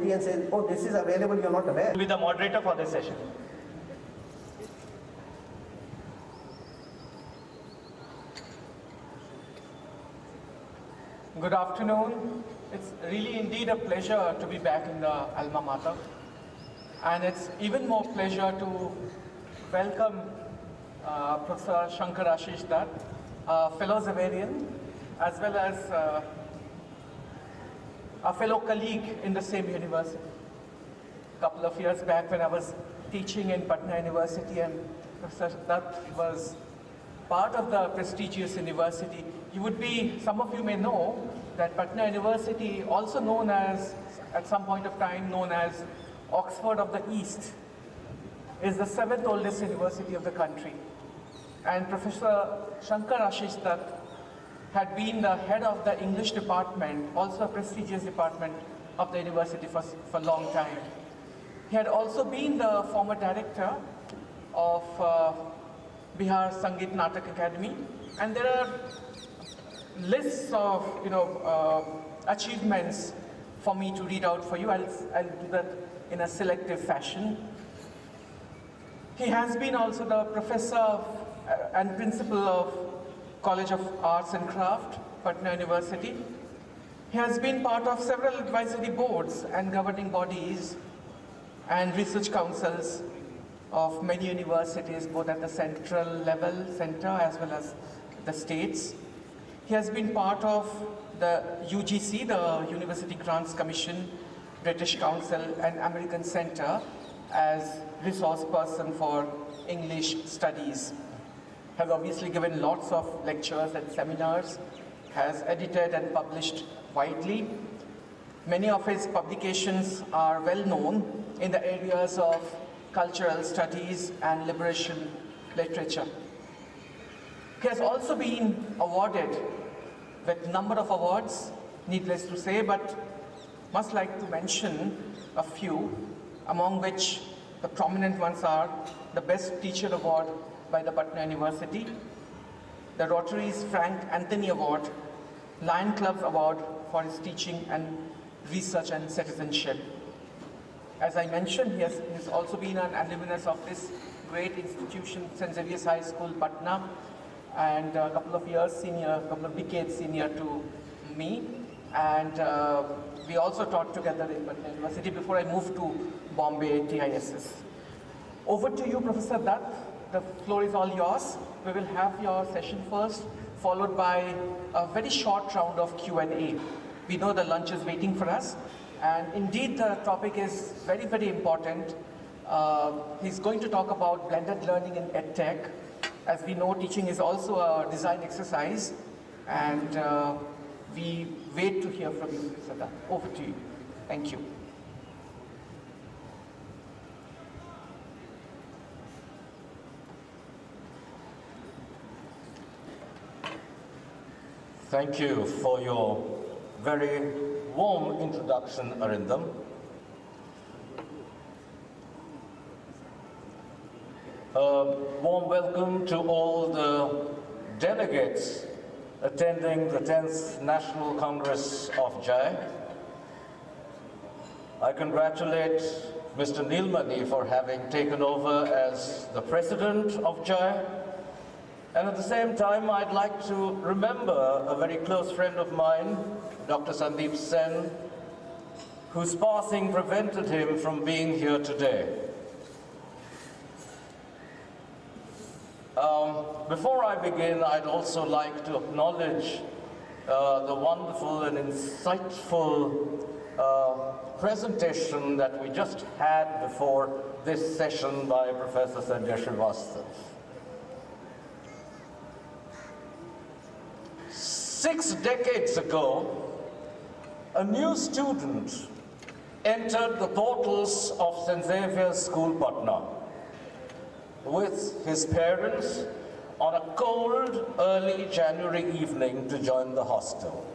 committee and says, oh, this is available, you're not aware. Be the moderator for this session. Good afternoon. It's really indeed a pleasure to be back in the alma mater. And it's even more pleasure to welcome Professor Shankar Ashish Dutt, a fellow Zavarian, as well as a fellow colleague in the same university. A couple of years back when I was teaching in Patna University and Professor Dutt was part of the prestigious university. Some of you may know that Patna University, also known as, at some point of time, known as Oxford of the East, is the 7th oldest university of the country. And Professor Shankar Ashish Dutt had been the head of the English department, also a prestigious department of the university for a long time. He had also been the former director of Bihar Sangeet Natak Akademi, and there are lists of achievements for me to read out for you. I'll do that in a selective fashion. He has been also the professor and principal of College of Arts and Craft, Patna University. He has been part of several advisory boards and governing bodies and research councils of many universities, both at the central level, center, as well as the states. He has been part of the UGC, the University Grants Commission, British Council, and American Center as resource person for English studies. Has obviously given lots of lectures and seminars, has edited and published widely. Many of his publications are well known in the areas of cultural studies and liberation literature. He has also been awarded with a number of awards, needless to say, but must like to mention a few, among which the prominent ones are the Best Teacher Award by the Patna University, the Rotary's Frank Anthony Award, Lion Club's Award for his teaching and research and citizenship. As I mentioned, he has also been an alumnus of this great institution, St. Xavier's High School, Patna, and a couple of decades senior to me. And we also taught together in Patna University before I moved to Bombay TISS. Over to you, Professor Dutt. The floor is all yours. We will have your session first, followed by a very short round of Q&A. We know the lunch is waiting for us. And indeed, the topic is very, very important. He's going to talk about blended learning in EdTech. As we know, teaching is also a design exercise. And we wait to hear from you, Professor Dutt. Over to you. Thank you. Thank you for your very warm introduction, Arindam. A warm welcome to all the delegates attending the 10th National Congress of JAAI. I congratulate Mr. Neelmani for having taken over as the president of JAAI. And at the same time, I'd like to remember a very close friend of mine, Dr. Sandeep Sen, whose passing prevented him from being here today. Before I begin, I'd also like to acknowledge the wonderful and insightful presentation that we just had before this session by Professor Sanjay Srivastava. 6 decades ago, a new student entered the portals of St. Xavier's School, Patna, with his parents on a cold, early January evening to join the hostel.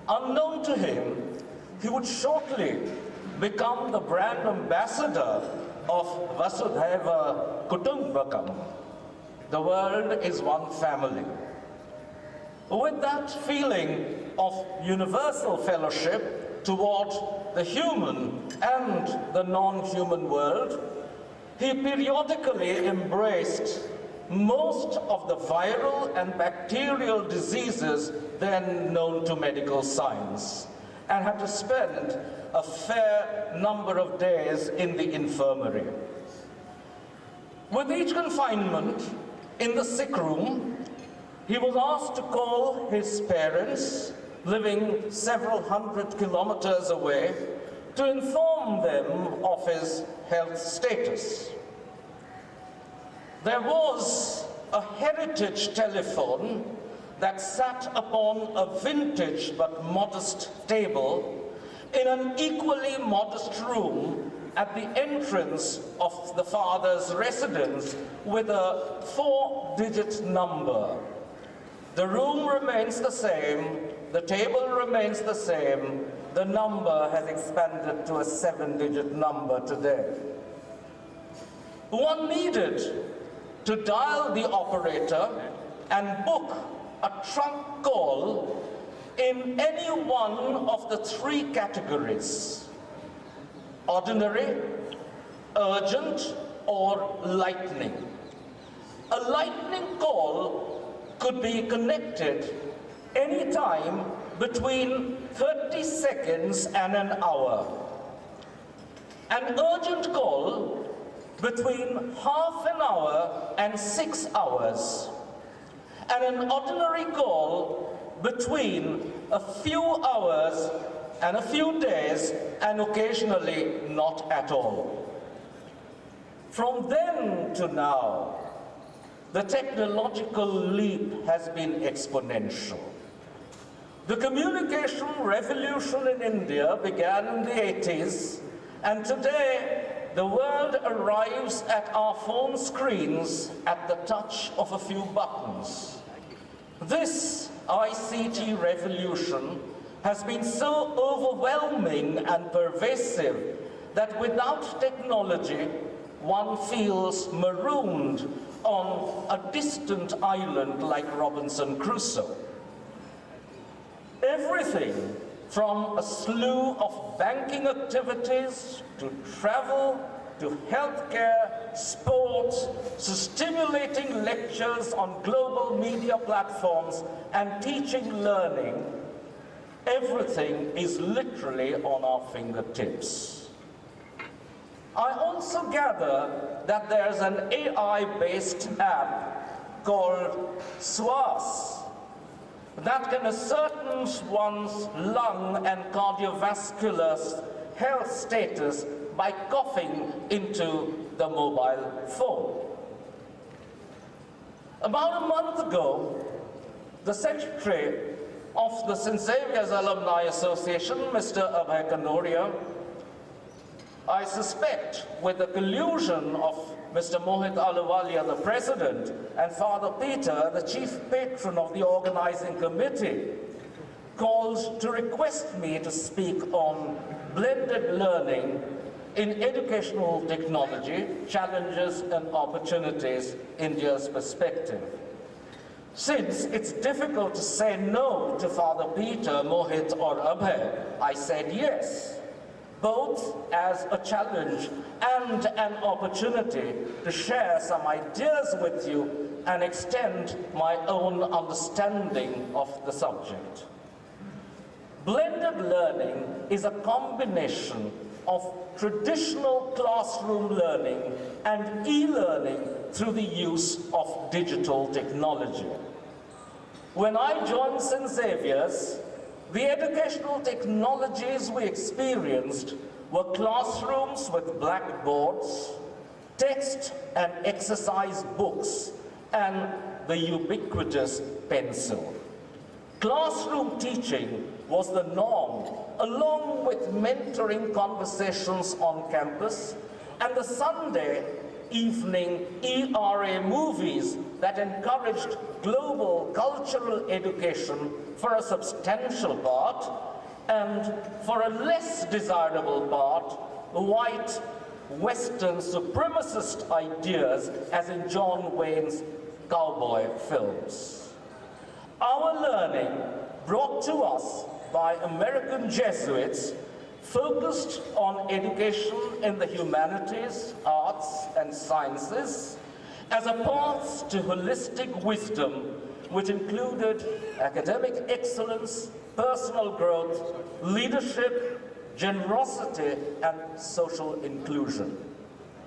Unknown to him, he would shortly become the brand ambassador of Vasudhaiva Kutumbakam. The world is one family. With that feeling of universal fellowship toward the human and the non-human world, he periodically embraced most of the viral and bacterial diseases then known to medical science, and had to spend a fair number of days in the infirmary. With each confinement in the sick room, he was asked to call his parents, living several hundred kilometers away, to inform them of his health status. There was a heritage telephone that sat upon a vintage but modest table in an equally modest room at the entrance of the father's residence with a 4-digit number. The room remains the same, the table remains the same, the number has expanded to a 7-digit number today. One needed to dial the operator and book a trunk call in any one of the 3 categories: ordinary, urgent, or lightning. A lightning call could be connected anytime between 30 seconds and an hour. An urgent call between half an hour and 6 hours. And an ordinary call between a few hours and a few days, and occasionally not at all. From then to now, the technological leap has been exponential. The communication revolution in India began in the 80s, and today the world arrives at our phone screens at the touch of a few buttons. This ICT revolution has been so overwhelming and pervasive that without technology, one feels marooned on a distant island like Robinson Crusoe. Everything from a slew of banking activities to travel to healthcare, sports, to stimulating lectures on global media platforms and teaching learning, everything is literally on our fingertips. I also gather that there's an AI-based app called SWAS that can ascertain one's lung and cardiovascular health status by coughing into the mobile phone. About a month ago, the secretary of the St. Xavier's Alumni Association, Mr. Abhay Kanoria, I suspect with the collusion of Mr. Mohit Ahluwalia, the president, and Father Peter, the chief patron of the organizing committee, called to request me to speak on blended learning in educational technology, challenges and opportunities, India's perspective. Since it's difficult to say no to Father Peter, Mohit or Abhay, I said yes, both as a challenge and an opportunity to share some ideas with you and extend my own understanding of the subject. Blended learning is a combination of traditional classroom learning and e-learning through the use of digital technology. When I joined St. Xavier's, the educational technologies we experienced were classrooms with blackboards, text and exercise books, and the ubiquitous pencil. Classroom teaching was the norm, along with mentoring conversations on campus and the Sunday evening ERA movies that encouraged global cultural education for a substantial part, and for a less desirable part, white Western supremacist ideas, as in John Wayne's cowboy films. Our learning, brought to us by American Jesuits, focused on education in the humanities, arts, and sciences as a path to holistic wisdom, which included academic excellence, personal growth, leadership, generosity, and social inclusion.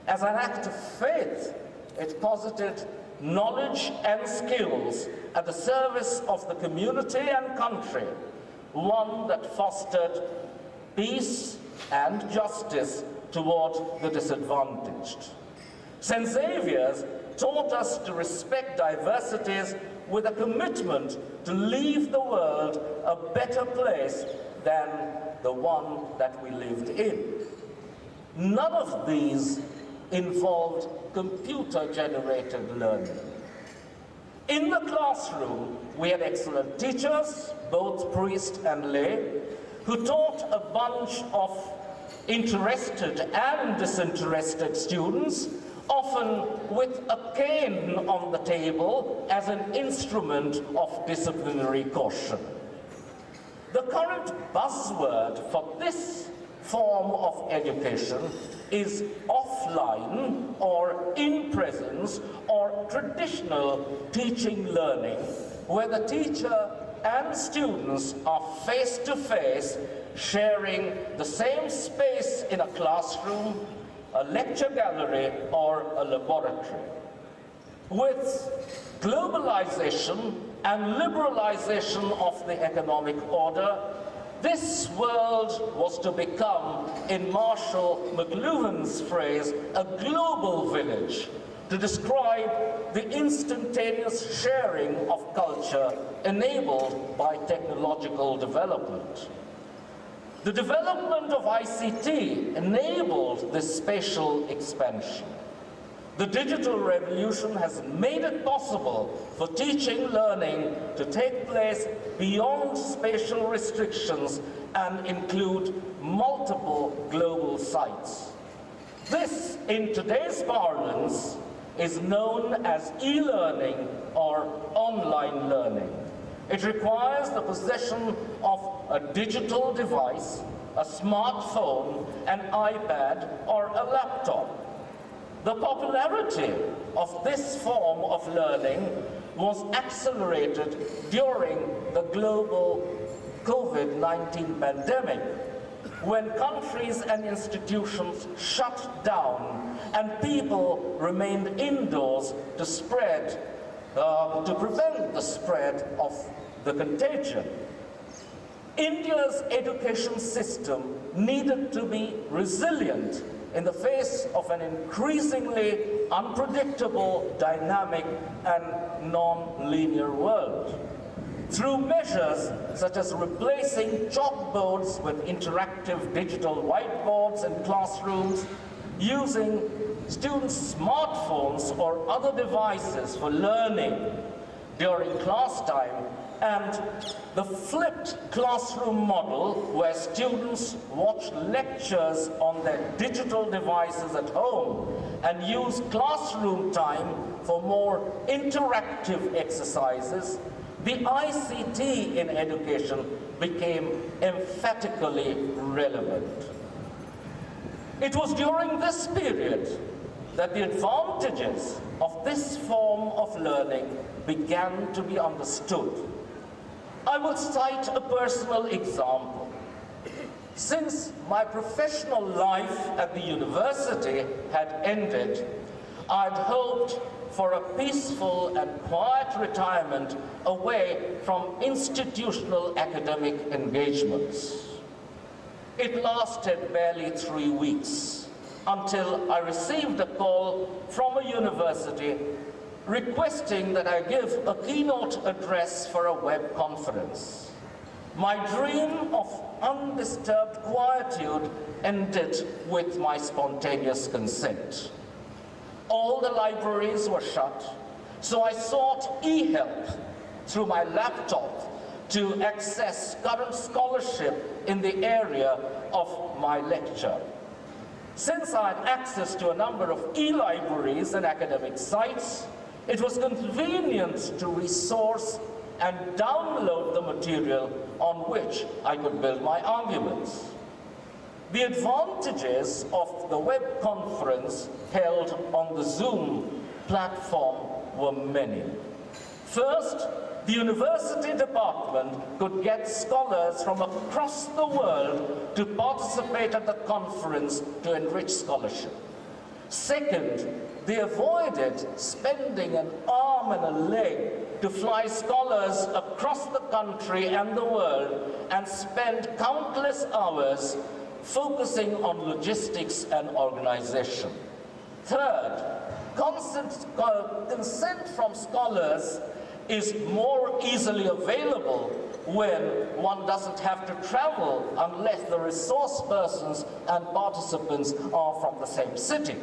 As an act of faith, it posited knowledge and skills at the service of the community and country, one that fostered peace and justice toward the disadvantaged. St. Xavier's taught us to respect diversities with a commitment to leave the world a better place than the one that we lived in. None of these involved computer-generated learning. In the classroom, we had excellent teachers, both priest and lay, who taught a bunch of interested and disinterested students, often with a cane on the table as an instrument of disciplinary caution. The current buzzword for this form of education is offline or in presence or traditional teaching learning, where the teacher and students are face to face, sharing the same space in a classroom, a lecture gallery, or a laboratory. With globalization and liberalization of the economic order, this world was to become, in Marshall McLuhan's phrase, a global village, to describe the instantaneous sharing of culture enabled by technological development. The development of ICT enabled this spatial expansion. The digital revolution has made it possible for teaching learning to take place beyond spatial restrictions and include multiple global sites. This, in today's parlance, is known as e-learning or online learning. It requires the possession of a digital device, a smartphone, an iPad, or a laptop. The popularity of this form of learning was accelerated during the global COVID-19 pandemic, when countries and institutions shut down and people remained indoors to prevent the spread of the contagion. India's education system needed to be resilient in the face of an increasingly unpredictable, dynamic, and non-linear world. Through measures such as replacing chalkboards with interactive digital whiteboards in classrooms, using students' smartphones or other devices for learning during class time, and the flipped classroom model where students watch lectures on their digital devices at home and use classroom time for more interactive exercises, the ICT in education became emphatically relevant. It was during this period that the advantages of this form of learning began to be understood. I will cite a personal example. Since my professional life at the university had ended, I'd hoped for a peaceful and quiet retirement away from institutional academic engagements. It lasted barely 3 weeks until I received a call from a university requesting that I give a keynote address for a web conference. My dream of undisturbed quietude ended with my spontaneous consent. All the libraries were shut, so I sought e-help through my laptop to access current scholarship in the area of my lecture. Since I had access to a number of e-libraries and academic sites, it was convenient to resource and download the material on which I could build my arguments. The advantages of the web conference held on the Zoom platform were many. First, the university department could get scholars from across the world to participate at the conference to enrich scholarship. Second, they avoided spending an arm and a leg to fly scholars across the country and the world and spend countless hours focusing on logistics and organization. Third, consent from scholars is more easily available when one doesn't have to travel unless the resource persons and participants are from the same city.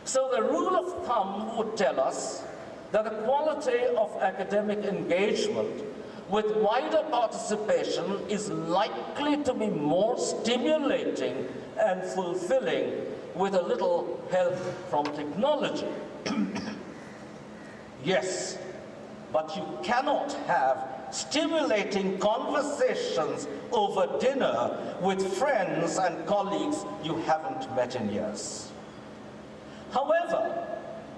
So the rule of thumb would tell us that the quality of academic engagement with wider participation is likely to be more stimulating and fulfilling with a little help from technology. Yes, but you cannot have stimulating conversations over dinner with friends and colleagues you haven't met in years. However,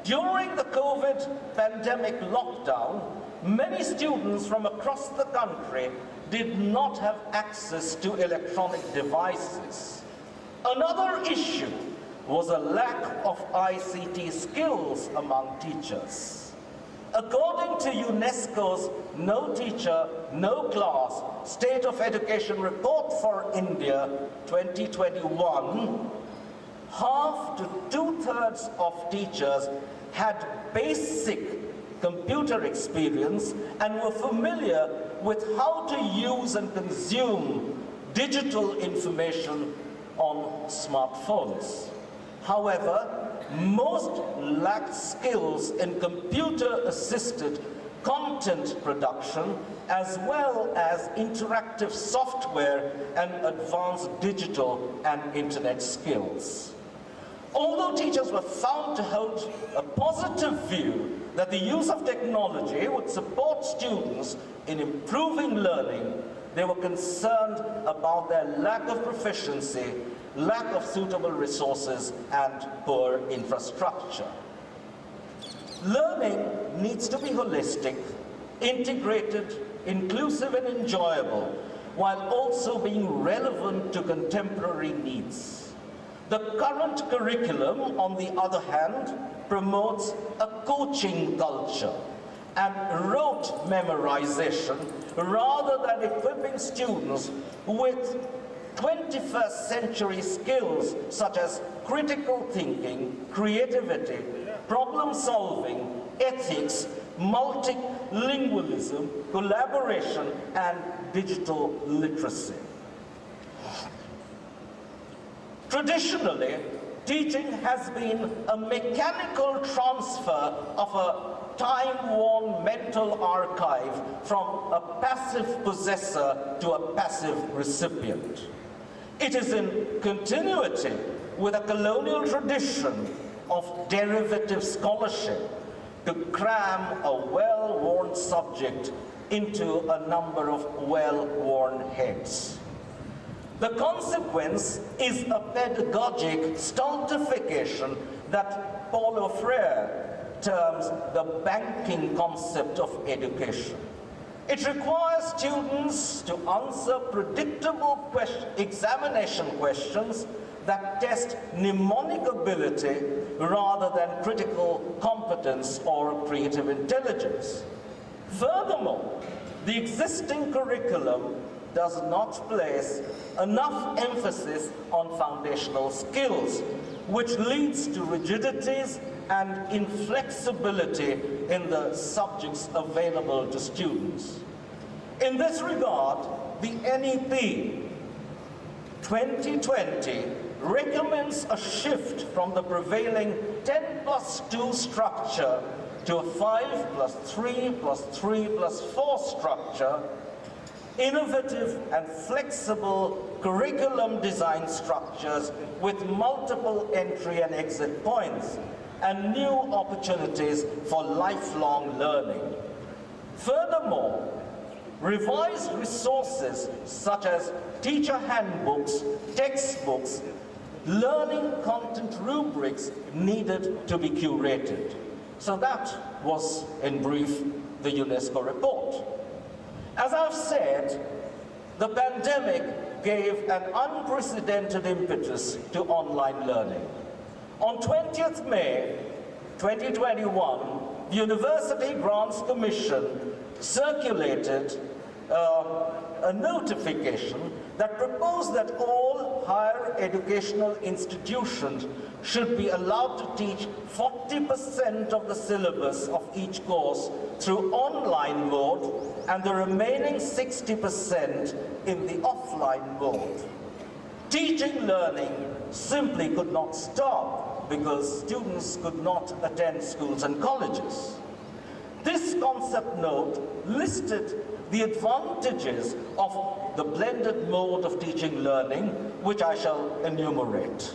during the COVID pandemic lockdown, many students from across the country did not have access to electronic devices. Another issue was a lack of ICT skills among teachers. According to UNESCO's No Teacher, No Class State of Education Report for India 2021, half to two-thirds of teachers had basic computer experience and were familiar with how to use and consume digital information on smartphones. However, most lacked skills in computer-assisted content production as well as interactive software and advanced digital and internet skills. Although teachers were found to hold a positive view that the use of technology would support students in improving learning, they were concerned about their lack of proficiency, lack of suitable resources, and poor infrastructure. Learning needs to be holistic, integrated, inclusive, and enjoyable, while also being relevant to contemporary needs. The current curriculum, on the other hand, promotes a coaching culture and rote memorization rather than equipping students with 21st century skills such as critical thinking, creativity, problem solving, ethics, multilingualism, collaboration, and digital literacy. Traditionally, teaching has been a mechanical transfer of a time-worn mental archive from a passive possessor to a passive recipient. It is in continuity with a colonial tradition of derivative scholarship to cram a well-worn subject into a number of well-worn heads. The consequence is a pedagogic stultification that Paulo Freire terms the banking concept of education. It requires students to answer predictable examination questions that test mnemonic ability rather than critical competence or creative intelligence. Furthermore, the existing curriculum does not place enough emphasis on foundational skills, which leads to rigidities and inflexibility in the subjects available to students. In this regard, the NEP 2020 recommends a shift from the prevailing 10+2 structure to a 5+3+3+4 structure, innovative and flexible curriculum design structures with multiple entry and exit points, and new opportunities for lifelong learning. Furthermore, revised resources such as teacher handbooks, textbooks, learning content rubrics needed to be curated. So that was, in brief, the UNESCO report. As I've said, the pandemic gave an unprecedented impetus to online learning. On 20th May 2021, the University Grants Commission circulated a notification that proposed that all higher educational institutions should be allowed to teach 40% of the syllabus of each course through online mode and the remaining 60% in the offline mode. Teaching learning simply could not stop because students could not attend schools and colleges. This concept note listed the advantages of the blended mode of teaching learning, which I shall enumerate.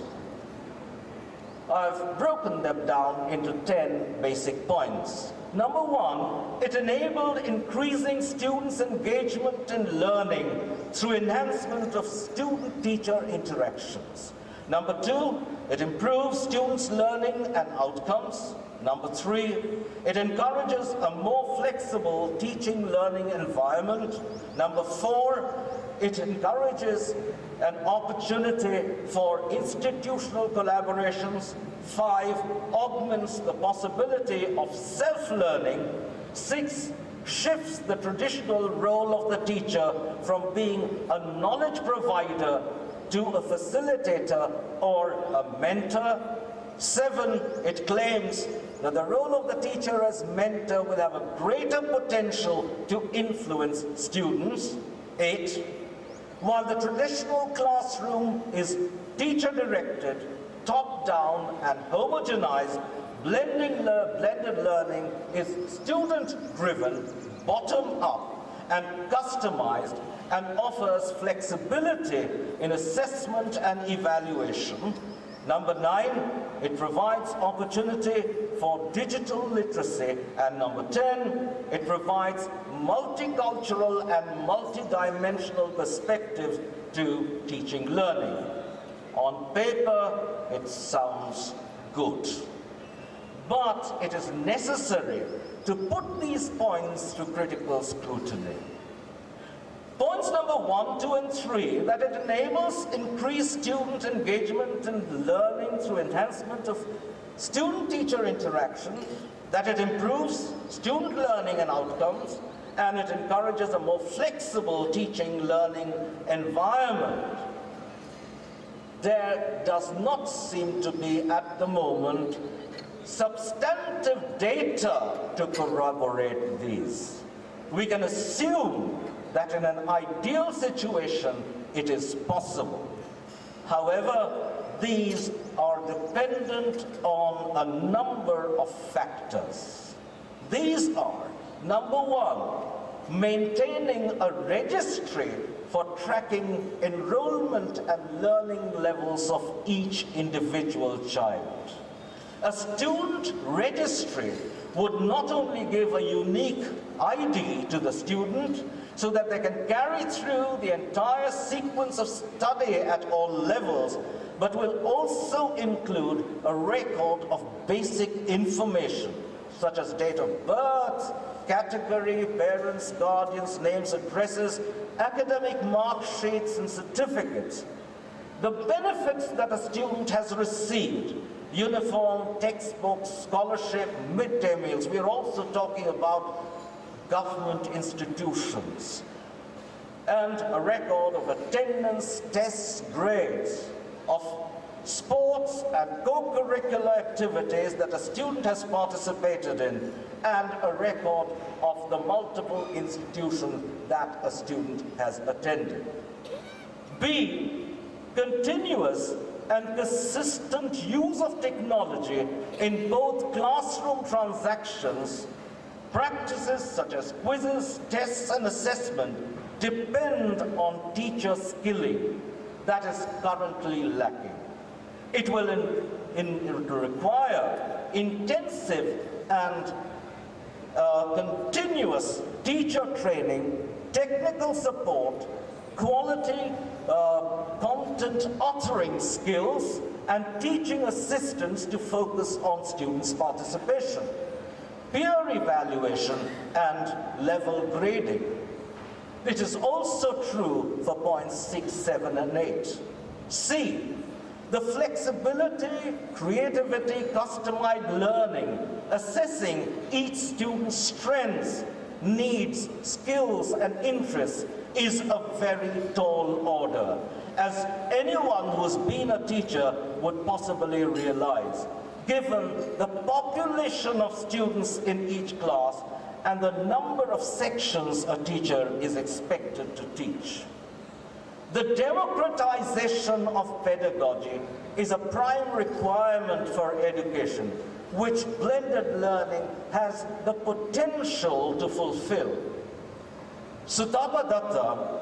I've broken them down into 10 basic points. Number one, it enabled increasing students' engagement in learning through enhancement of student-teacher interactions. Number two, it improves students' learning and outcomes. Number three, it encourages a more flexible teaching learning environment. Number four, it encourages an opportunity for institutional collaborations. 5, augments the possibility of self-learning. 6, shifts the traditional role of the teacher from being a knowledge provider to a facilitator or a mentor. 7, it claims that the role of the teacher as mentor will have a greater potential to influence students. 8, while the traditional classroom is teacher-directed, top-down and homogenized, blended learning is student-driven, bottom-up and customized, and offers flexibility in assessment and evaluation. Number 9, it provides opportunity for digital literacy. And number 10, it provides multicultural and multidimensional perspectives to teaching learning. On paper, it sounds good. But it is necessary to put these points to critical scrutiny. Points number 1, 2, and 3, that it enables increased student engagement in learning through enhancement of student-teacher interaction, that it improves student learning and outcomes, and it encourages a more flexible teaching learning environment. There does not seem to be, at the moment, substantive data to corroborate these. We can assume that in an ideal situation, it is possible. However, these are dependent on a number of factors. These are, number 1, maintaining a registry for tracking enrollment and learning levels of each individual child. A student registry would not only give a unique ID to the student so that they can carry through the entire sequence of study at all levels, but will also include a record of basic information, such as date of birth, category, parents, guardians, names, addresses, academic mark sheets, and certificates. The benefits that a student has received, uniform, textbooks, scholarship, midday meals. We're also talking about government institutions. And a record of attendance, tests, grades, of sports and co-curricular activities that a student has participated in, and a record of the multiple institutions that a student has attended. B, continuous and consistent use of technology in both classroom transactions. Practices such as quizzes, tests, and assessment depend on teacher skilling that is currently lacking. It will require intensive and continuous teacher training technical support, quality content authoring skills, and teaching assistance to focus on students' participation, peer evaluation, and level grading. It is also true for points 6, 7, and 8. C, the flexibility, creativity, customized learning, assessing each student's strengths, needs, skills, and interests is a very tall order, as anyone who's been a teacher would possibly realize, given the population of students in each class and the number of sections a teacher is expected to teach. The democratization of pedagogy is a prime requirement for education, which blended learning has the potential to fulfill. Sutapa Datta,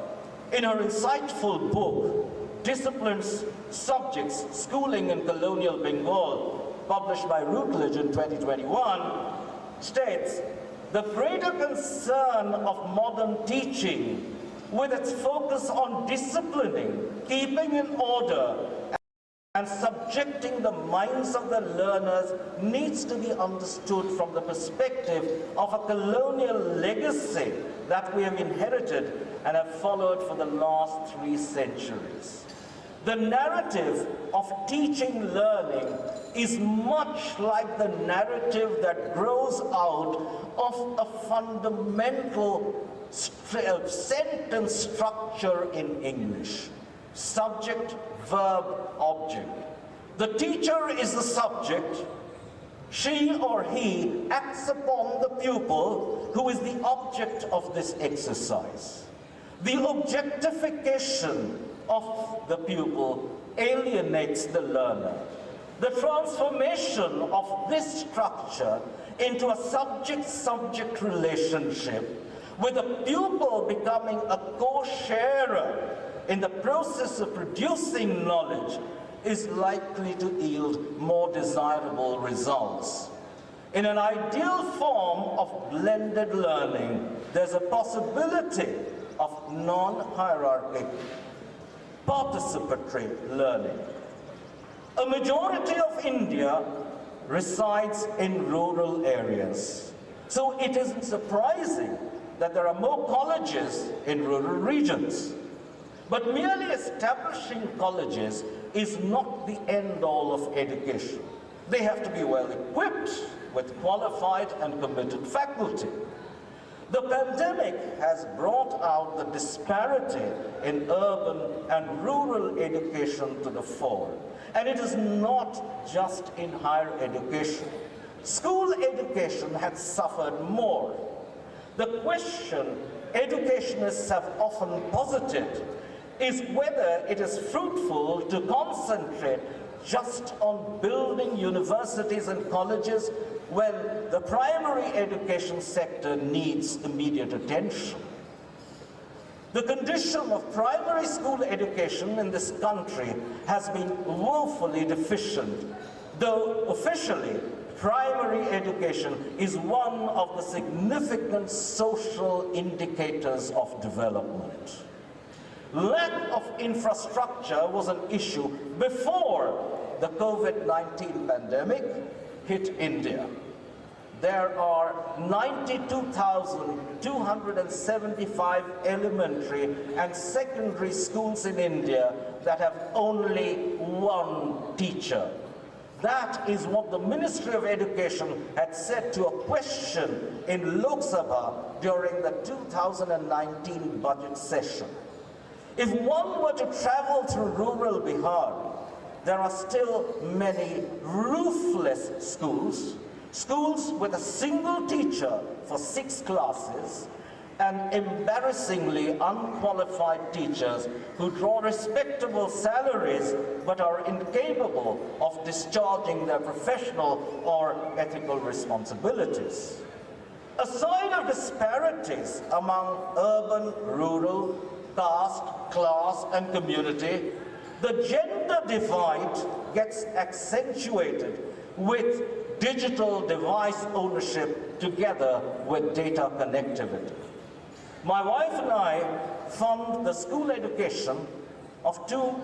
in her insightful book, Disciplines, Subjects, Schooling in Colonial Bengal, published by Routledge in 2021, states, the greater concern of modern teaching, with its focus on disciplining, keeping in order, and subjecting the minds of the learners, needs to be understood from the perspective of a colonial legacy that we have inherited and have followed for the last 3 centuries. The narrative of teaching learning is much like the narrative that grows out of a fundamental sentence structure in English: subject, verb, object. The teacher is the subject. She or he acts upon the pupil, who is the object of this exercise. The objectification of the pupil alienates the learner. The transformation of this structure into a subject-subject relationship, with the pupil becoming a co-sharer in the process of producing knowledge, is likely to yield more desirable results. In an ideal form of blended learning, there's a possibility of non-hierarchic participatory learning. A majority of India resides in rural areas, so it isn't surprising that there are more colleges in rural regions. But merely establishing colleges is not the end-all of education. They have to be well equipped with qualified and committed faculty. The pandemic has brought out the disparity in urban and rural education to the fore. And it is not just in higher education. School education has suffered more. The question educationists have often posited is whether it is fruitful to concentrate just on building universities and colleges when the primary education sector needs immediate attention. The condition of primary school education in this country has been woefully deficient, though officially primary education is one of the significant social indicators of development. Lack of infrastructure was an issue before the COVID-19 pandemic hit India. There are 92,275 elementary and secondary schools in India that have only one teacher. That is what the Ministry of Education had said to a question in Lok Sabha during the 2019 budget session. If one were to travel through rural Bihar, there are still many roofless schools, schools with a single teacher for 6 classes, and embarrassingly unqualified teachers who draw respectable salaries but are incapable of discharging their professional or ethical responsibilities. Aside of disparities among urban, rural, caste, class, and community, the gender divide gets accentuated with digital device ownership together with data connectivity. My wife and I fund the school education of 2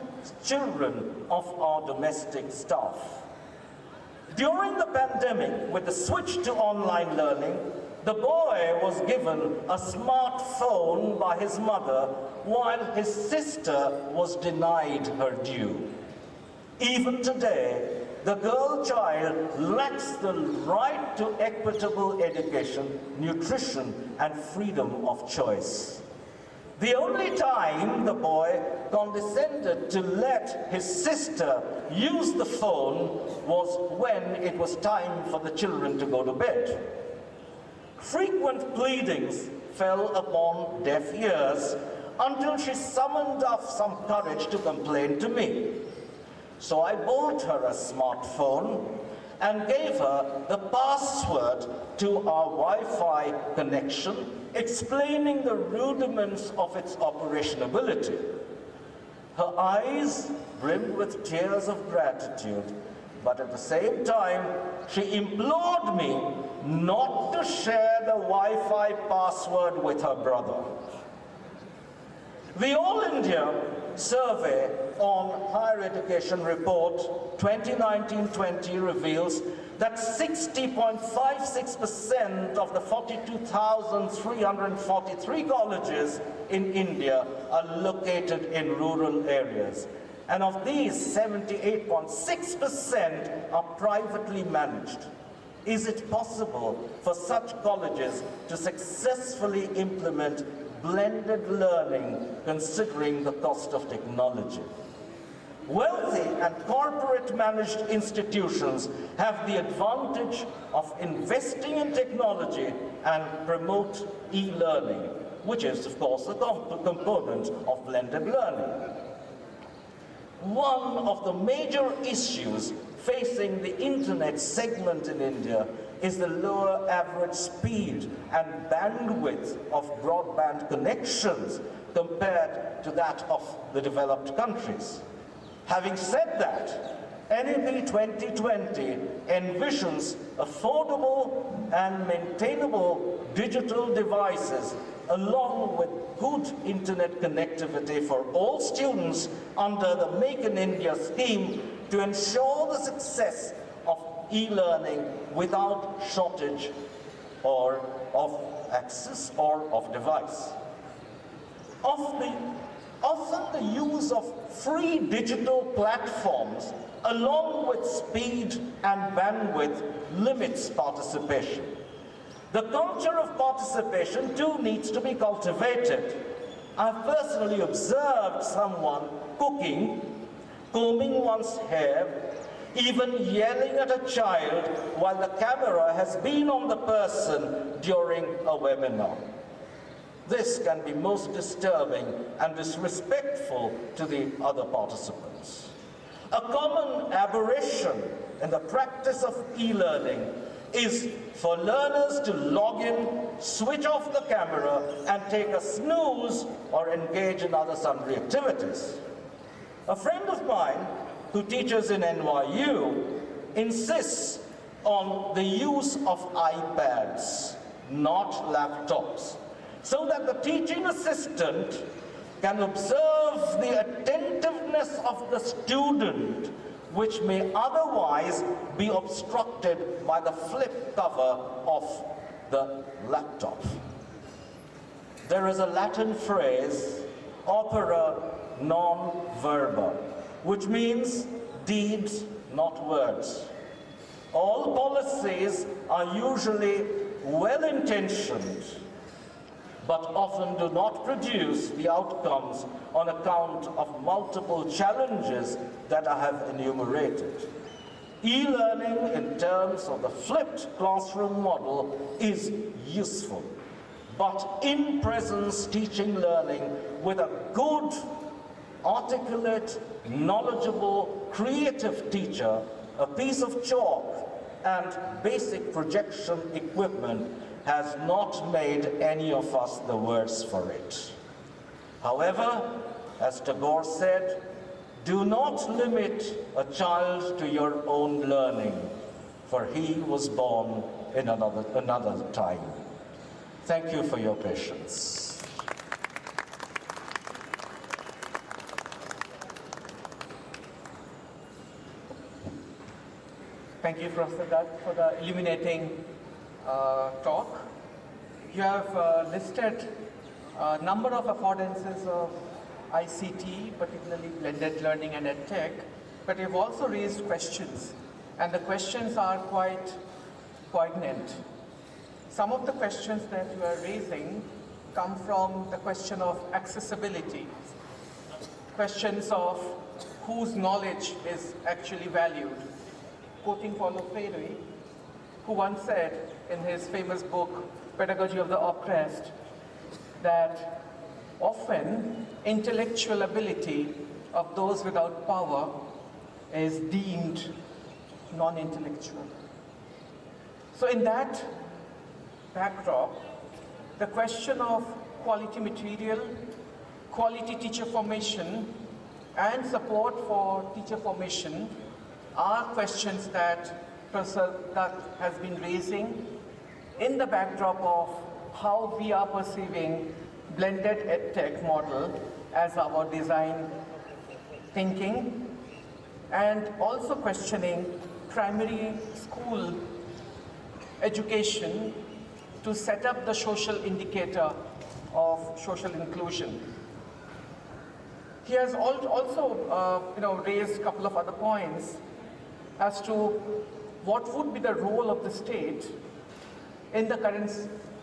children of our domestic staff. During the pandemic, with the switch to online learning, the boy was given a smartphone by his mother while his sister was denied her due. Even today, the girl child lacks the right to equitable education, nutrition, and freedom of choice. The only time the boy condescended to let his sister use the phone was when it was time for the children to go to bed. Frequent pleadings fell upon deaf ears until she summoned up some courage to complain to me. So I bought her a smartphone and gave her the password to our Wi-Fi connection, explaining the rudiments of its operationability. Her eyes brimmed with tears of gratitude, but at the same time, she implored me not to share the Wi-Fi password with her brother. The All India Survey on Higher Education Report 2019-20 reveals that 60.56% of the 42,343 colleges in India are located in rural areas. And of these, 78.6% are privately managed. Is it possible for such colleges to successfully implement blended learning considering the cost of technology? Wealthy and corporate-managed institutions have the advantage of investing in technology and promote e-learning, which is, of course, a component of blended learning. One of the major issues facing the internet segment in India is the lower average speed and bandwidth of broadband connections compared to that of the developed countries. Having said that, NEP 2020 envisions affordable and maintainable digital devices along with good internet connectivity for all students under the Make in India scheme to ensure the success of e-learning without shortage or of access or of device. Often the use of free digital platforms along with speed and bandwidth limits participation. The culture of participation too needs to be cultivated. I've personally observed someone cooking, combing one's hair, even yelling at a child while the camera has been on the person during a webinar. This can be most disturbing and disrespectful to the other participants. A common aberration in the practice of e-learning is for learners to log in, switch off the camera, and take a snooze or engage in other sundry activities. A friend of mine who teaches in NYU insists on the use of iPads, not laptops, so that the teaching assistant can observe the attentiveness of the student, which may otherwise be obstructed by the flip cover of the laptop. There is a Latin phrase, opera non verba, which means deeds, not words. All policies are usually well-intentioned, but often do not produce the outcomes on account of multiple challenges that I have enumerated. E-learning in terms of the flipped classroom model is useful, but in-presence teaching learning with a good, articulate, knowledgeable, creative teacher, a piece of chalk, and basic projection equipment has not made any of us the worse for it. However, as Tagore said, do not limit a child to your own learning, for he was born in another time. Thank you for your patience. Thank you, Professor Dutt, for the illuminating talk. You have listed a number of affordances of ICT, particularly blended learning and EdTech, but you've also raised questions, and the questions are quite poignant. Some of the questions that you are raising come from the question of accessibility, questions of whose knowledge is actually valued. Quoting Paulo Freire, who once said in his famous book, Pedagogy of the Oppressed, that often intellectual ability of those without power is deemed non-intellectual. So in that backdrop, the question of quality material, quality teacher formation, and support for teacher formation are questions that Professor Dutt has been raising in the backdrop of how we are perceiving blended EdTech model as our design thinking, and also questioning primary school education to set up the social indicator of social inclusion. He has also raised a couple of other points as to what would be the role of the state in the current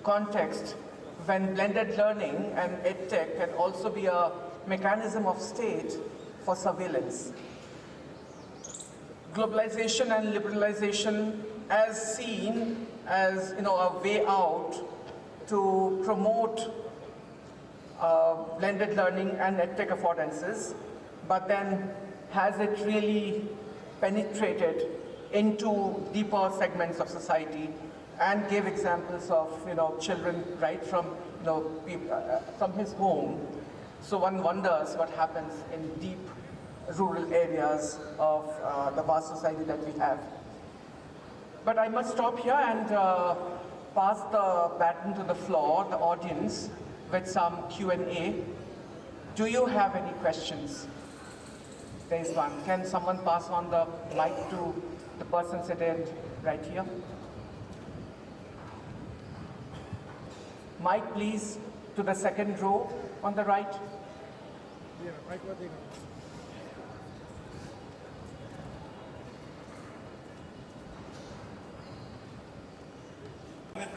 context when blended learning and EdTech can also be a mechanism of state for surveillance. Globalization and liberalization as seen as a way out to promote blended learning and EdTech affordances, but then has it really penetrated into deeper segments of society, and gave examples of children right from from his home. So one wonders what happens in deep rural areas of the vast society that we have. But I must stop here and pass the baton to the floor, the audience, with some Q&A. Do you have any questions? There is one. Can someone pass on the mic to the person sitting right here? Mic, please, to the second row on the right.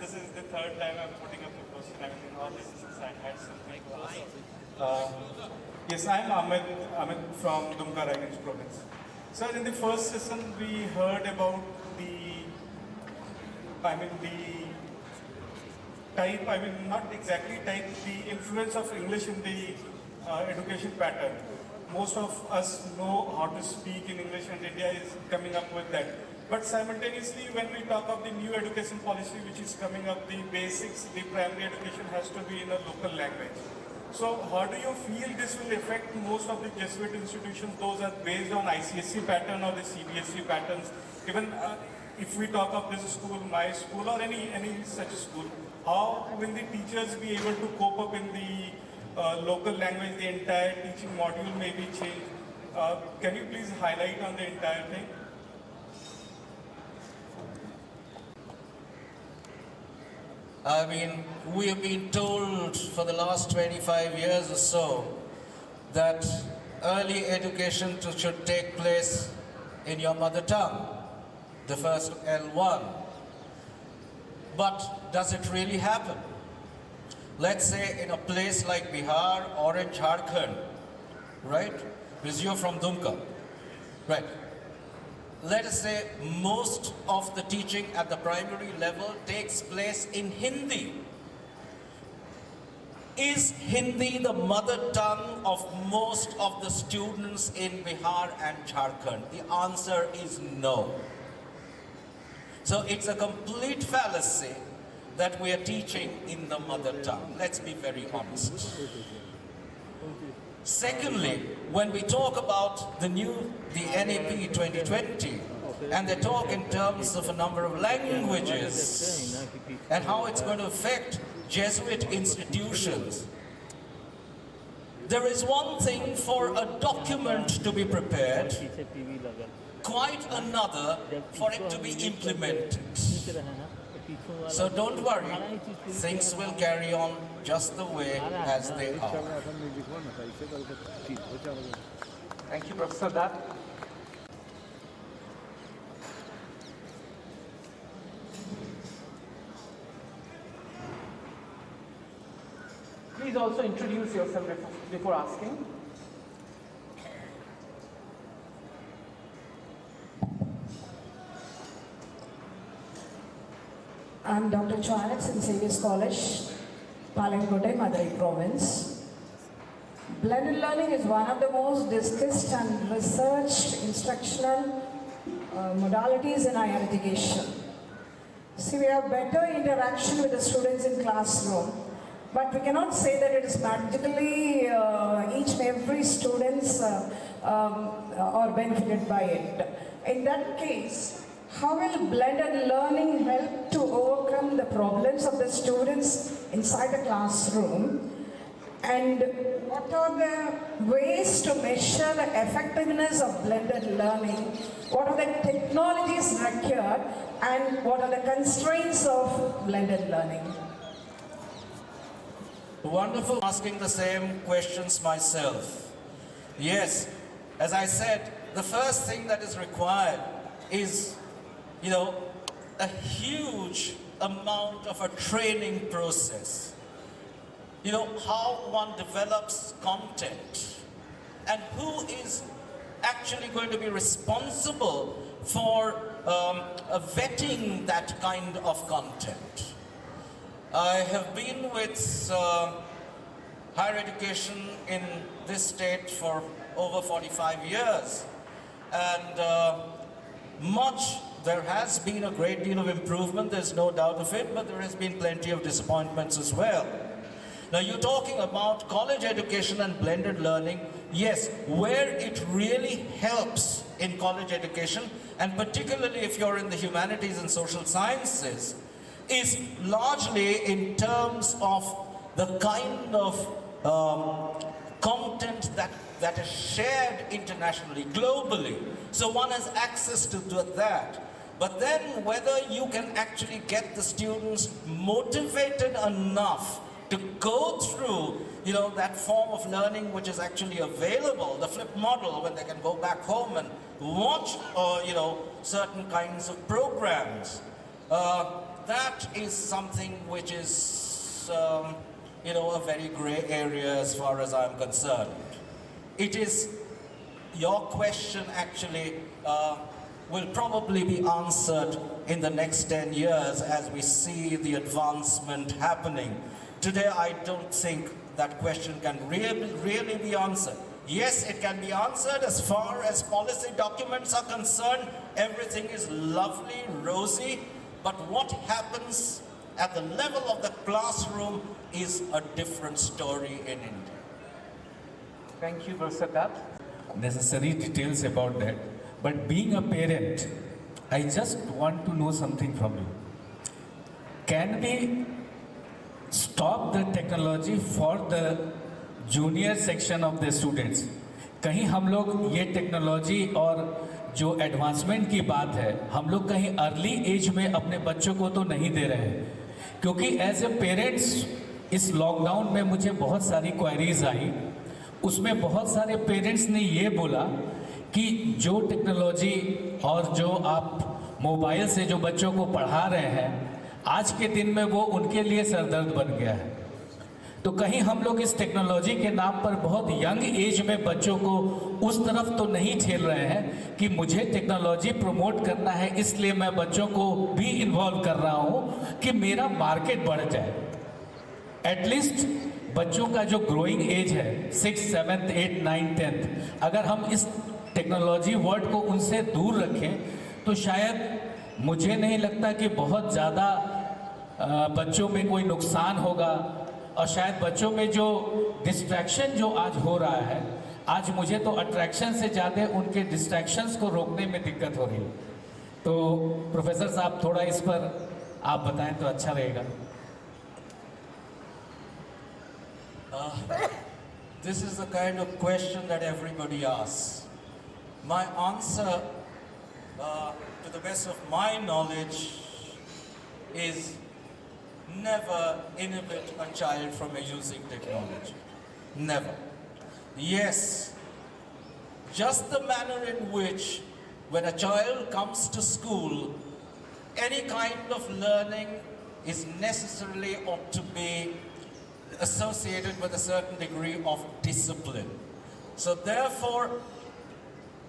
This is the third time I'm putting up a question. I mean, all this since I had something. Yes, I'm Amit from Dumka Range province. Sir, in the first session, we heard about the influence of English in the education pattern. Most of us know how to speak in English, and India is coming up with that. But simultaneously, when we talk of the new education policy which is coming up, the basics, the primary education has to be in a local language. So how do you feel this will affect most of the Jesuit institutions? Those are based on ICSE pattern or the CBSE patterns. Even if we talk of this school, my school, or any such school, how will the teachers be able to cope up in the local language? The entire teaching module may be changed. Can you please highlight on the entire thing? I mean, we have been told for the last 25 years or so that early education should take place in your mother tongue, the first L1. But does it really happen? Let's say in a place like Bihar or in Jharkhand, right? Because you're from Dumka, right? Let us say most of the teaching at the primary level takes place in Hindi. Is Hindi the mother tongue of most of the students in Bihar and Jharkhand? The answer is no. So it's a complete fallacy that we are teaching in the mother tongue. Let's be very honest. Secondly, when we talk about the NAP 2020, and they talk in terms of a number of languages and how it's going to affect Jesuit institutions, there is one thing for a document to be prepared quite another for it to be implemented. So don't worry, things will carry on just the way as they are. Thank you, Professor Dutt. Please also introduce yourself before asking. I'm Dr. Joanne at St. Xavier's College, Palankote, Madurai Province. Blended learning is one of the most discussed and researched instructional modalities in higher education. See, we have better interaction with the students in classroom, but we cannot say that it is magically each and every students are benefited by it. In that case, how will blended learning help to overcome the problems of the students inside the classroom? And what are the ways to measure the effectiveness of blended learning? What are the technologies required? And what are the constraints of blended learning? Wonderful, asking the same questions myself. Yes, as I said, the first thing that is required is, a huge amount of a training process. How one develops content and who is actually going to be responsible for vetting that kind of content. I have been with higher education in this state for over 45 years, and there has been a great deal of improvement, there's no doubt of it, but there has been plenty of disappointments as well. Now you're talking about college education and blended learning. Yes, where it really helps in college education, and particularly if you're in the humanities and social sciences, is largely in terms of the kind of content that is shared internationally, globally. So one has access to that. But then whether you can actually get the students motivated enough to go through, that form of learning which is actually available, the flip model, when they can go back home and watch, certain kinds of programs. That is something which is, a very gray area as far as I'm concerned. It is, your question actually will probably be answered in the next 10 years as we see the advancement happening. Today, I don't think that question can really be answered. Yes, it can be answered as far as policy documents are concerned. Everything is lovely, rosy, but what happens at the level of the classroom is a different story in India. Thank you, Professor Dutt. Necessary details about that. But being a parent, I just want to know something from you. Can we stop the technology for the junior section of the students? कहीं हम लोग ये technology और जो advancement की बात है, हम लोग कहीं अर्ली एज में अपने बच्चों को तो नहीं दे रहे हैं, क्योंकि एज ए पेरेंट्स इस लॉकडाउन में मुझे बहुत सारी क्वेरीज आई. उसमें बहुत सारे पेरेंट्स ने ये बोला कि जो टेक्नोलॉजी और जो आप मोबाइल से जो बच्चों को पढ़ा रहे हैं, आज के दिन में वो उनके लिए सरदर्द बन गया है. तो कहीं हम लोग इस टेक्नोलॉजी के नाम पर बहुत यंग एज में बच्चों को उस तरफ तो नहीं ठेल रहे हैं कि मुझे टेक्नोलॉजी प्रमोट करना है, इसलिए मैं बच्चों को भी इन्वॉल्व कर रहा हूँ कि मेरा मार्केट बढ़ जाए. एटलीस्ट बच्चों का जो ग्रोइंग एज है 6th, 7th, 8th, 9th, 10th, अगर हम इस टेक्नोलॉजी वर्ड को उनसे दूर रखें तो शायद मुझे नहीं लगता कि बहुत ज़्यादा बच्चों में कोई नुकसान होगा. और शायद बच्चों में जो डिस्ट्रैक्शन जो आज हो रहा है, आज मुझे तो अट्रैक्शन से ज़्यादा उनके डिस्ट्रैक्शंस को रोकने में दिक्कत हो रही है. तो प्रोफेसर साहब थोड़ा इस पर आप बताएं तो अच्छा रहेगा. This is the kind of question that everybody asks. My answer the best of my knowledge, is never inhibit a child from using technology. Never. Yes, just the manner in which when a child comes to school, any kind of learning is necessarily ought to be associated with a certain degree of discipline. So therefore,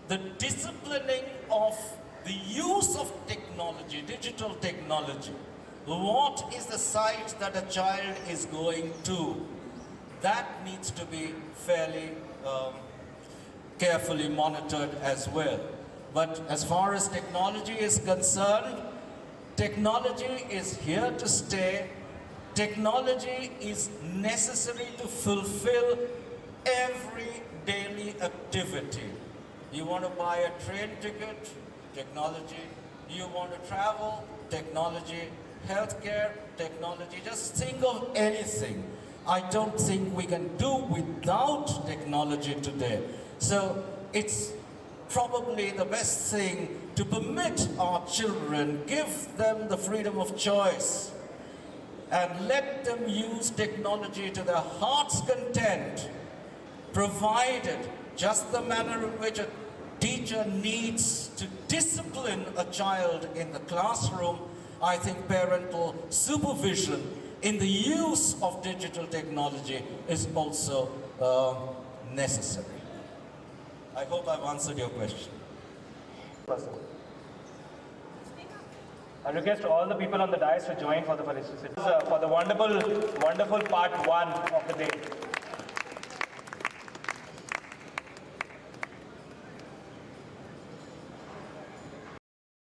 the disciplining of the use of technology, digital technology, what is the site that a child is going to, that needs to be fairly carefully monitored as well. But as far as technology is concerned, technology is here to stay. Technology is necessary to fulfill every daily activity. You want to buy a train ticket? Technology. You want to travel? Technology. Healthcare? Technology. Just think of anything. I don't think we can do without technology today. So it's probably the best thing to permit our children, give them the freedom of choice, and let them use technology to their heart's content, provided just the manner in which a teacher needs to discipline a child in the classroom. I think parental supervision in the use of digital technology is also necessary. I hope I've answered your question. I request all the people on the dais to join for the wonderful part one of the day.